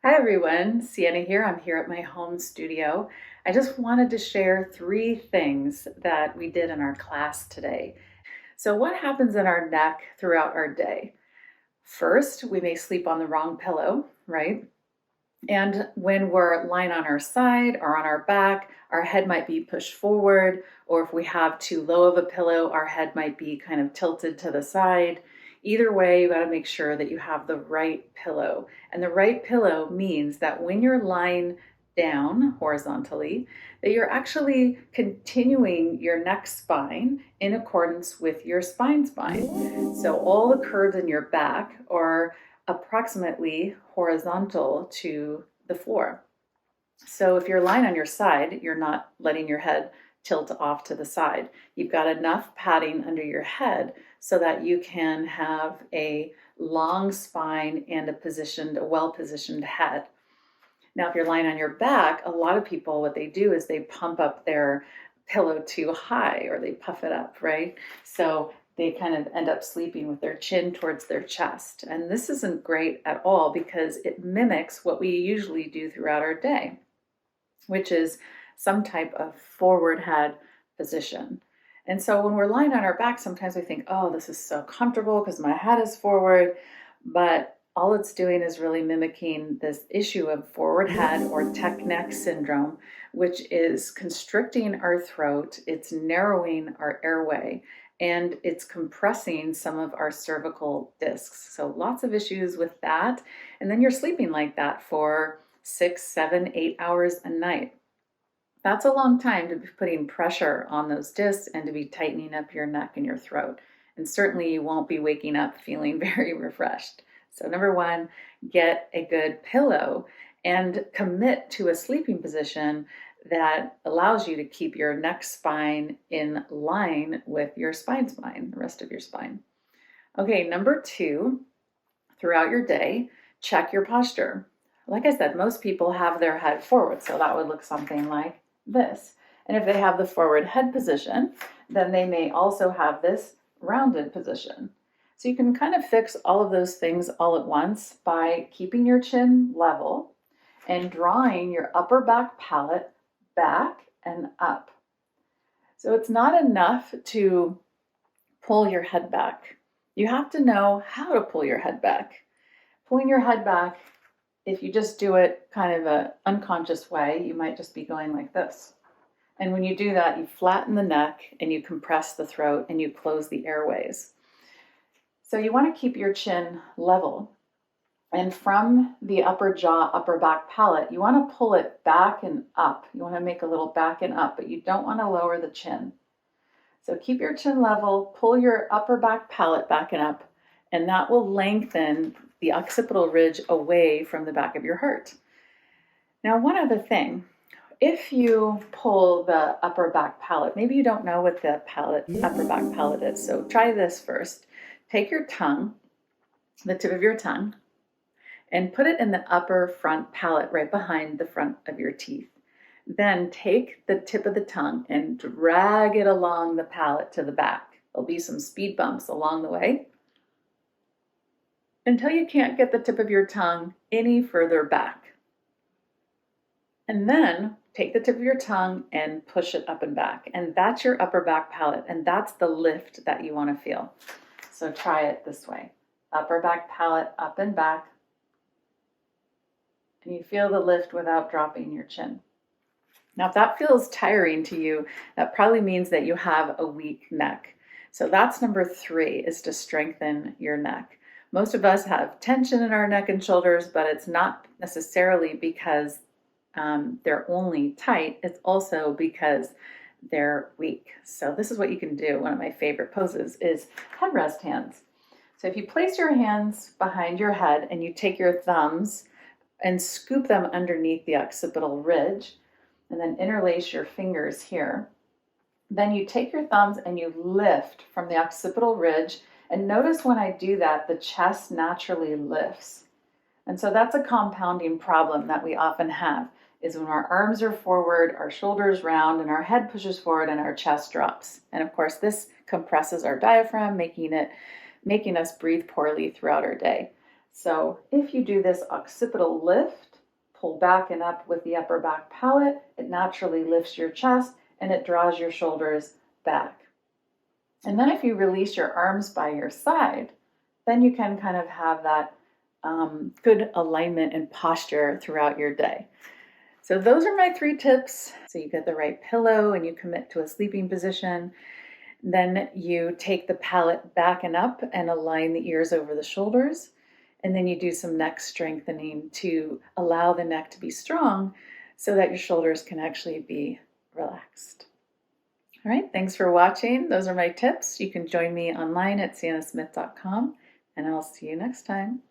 Hi everyone, Sienna here. I'm here at my home studio. I just wanted to share 3 things that we did in our class today. So, what happens in our neck throughout our day? First, we may sleep on the wrong pillow, right? And when we're lying on our side or on our back, our head might be pushed forward, or if we have too low of a pillow, our head might be kind of tilted to the side. Either way, you got to make sure that you have the right pillow. And the right pillow means that when you're lying down horizontally, that you're actually continuing your neck spine in accordance with your spine. So all the curves in your back are approximately horizontal to the floor. So if you're lying on your side, you're not letting your head tilt off to the side. You've got enough padding under your head so that you can have a long spine and a well-positioned head. Now, if you're lying on your back, a lot of people, what they do is they pump up their pillow too high or they puff it up, right? So they kind of end up sleeping with their chin towards their chest. And this isn't great at all because it mimics what we usually do throughout our day, which is some type of forward head position. And so when we're lying on our back, sometimes we think, oh, this is so comfortable because my head is forward. But all it's doing is really mimicking this issue of forward head or tech neck syndrome, which is constricting our throat, it's narrowing our airway, and it's compressing some of our cervical discs. So lots of issues with that. And then you're sleeping like that for 6, 7, 8 hours a night. That's a long time to be putting pressure on those discs and to be tightening up your neck and your throat. And certainly you won't be waking up feeling very refreshed. So number 1, get a good pillow and commit to a sleeping position that allows you to keep your neck spine in line with your spine, the rest of your spine. Okay, number 2, throughout your day, check your posture. Like I said, most people have their head forward, so that would look something like this. And if they have the forward head position, then they may also have this rounded position. So you can kind of fix all of those things all at once by keeping your chin level and drawing your upper back palate back and up. So it's not enough to pull your head back. You have to know how to pull your head back. Pulling your head back, if you just do it kind of an unconscious way, you might just be going like this. And when you do that, you flatten the neck and you compress the throat and you close the airways. So you want to keep your chin level. And from the upper jaw, upper back palate, you want to pull it back and up. You want to make a little back and up, but you don't want to lower the chin. So keep your chin level, pull your upper back palate back and up, and that will lengthen the occipital ridge away from the back of your heart. Now, one other thing, if you pull the upper back palate, maybe you don't know what the upper back palate is, so try this first. Take your tongue, the tip of your tongue, and put it in the upper front palate right behind the front of your teeth. Then take the tip of the tongue and drag it along the palate to the back. There'll be some speed bumps along the way until you can't get the tip of your tongue any further back. And then take the tip of your tongue and push it up and back. And that's your upper back palate. And that's the lift that you want to feel. So try it this way. Upper back palate up and back. And you feel the lift without dropping your chin. Now, if that feels tiring to you, that probably means that you have a weak neck. So that's number 3, is to strengthen your neck. Most of us have tension in our neck and shoulders, but it's not necessarily because they're only tight. It's also because they're weak. So this is what you can do. One of my favorite poses is headrest hands. So if you place your hands behind your head and you take your thumbs and scoop them underneath the occipital ridge, and then interlace your fingers here. Then you take your thumbs and you lift from the occipital ridge. And notice when I do that, the chest naturally lifts. And so that's a compounding problem that we often have, is when our arms are forward, our shoulders round, and our head pushes forward and our chest drops. And of course, this compresses our diaphragm, making us breathe poorly throughout our day. So if you do this occipital lift pull back and up with the upper back palate, it naturally lifts your chest and it draws your shoulders back. And then if you release your arms by your side, then you can kind of have that good alignment and posture throughout your day. So those are my 3 tips. So you get the right pillow and you commit to a sleeping position. Then you take the palate back and up and align the ears over the shoulders. And then you do some neck strengthening to allow the neck to be strong so that your shoulders can actually be relaxed. All right, thanks for watching. Those are my tips. You can join me online at siennasmith.com, and I'll see you next time.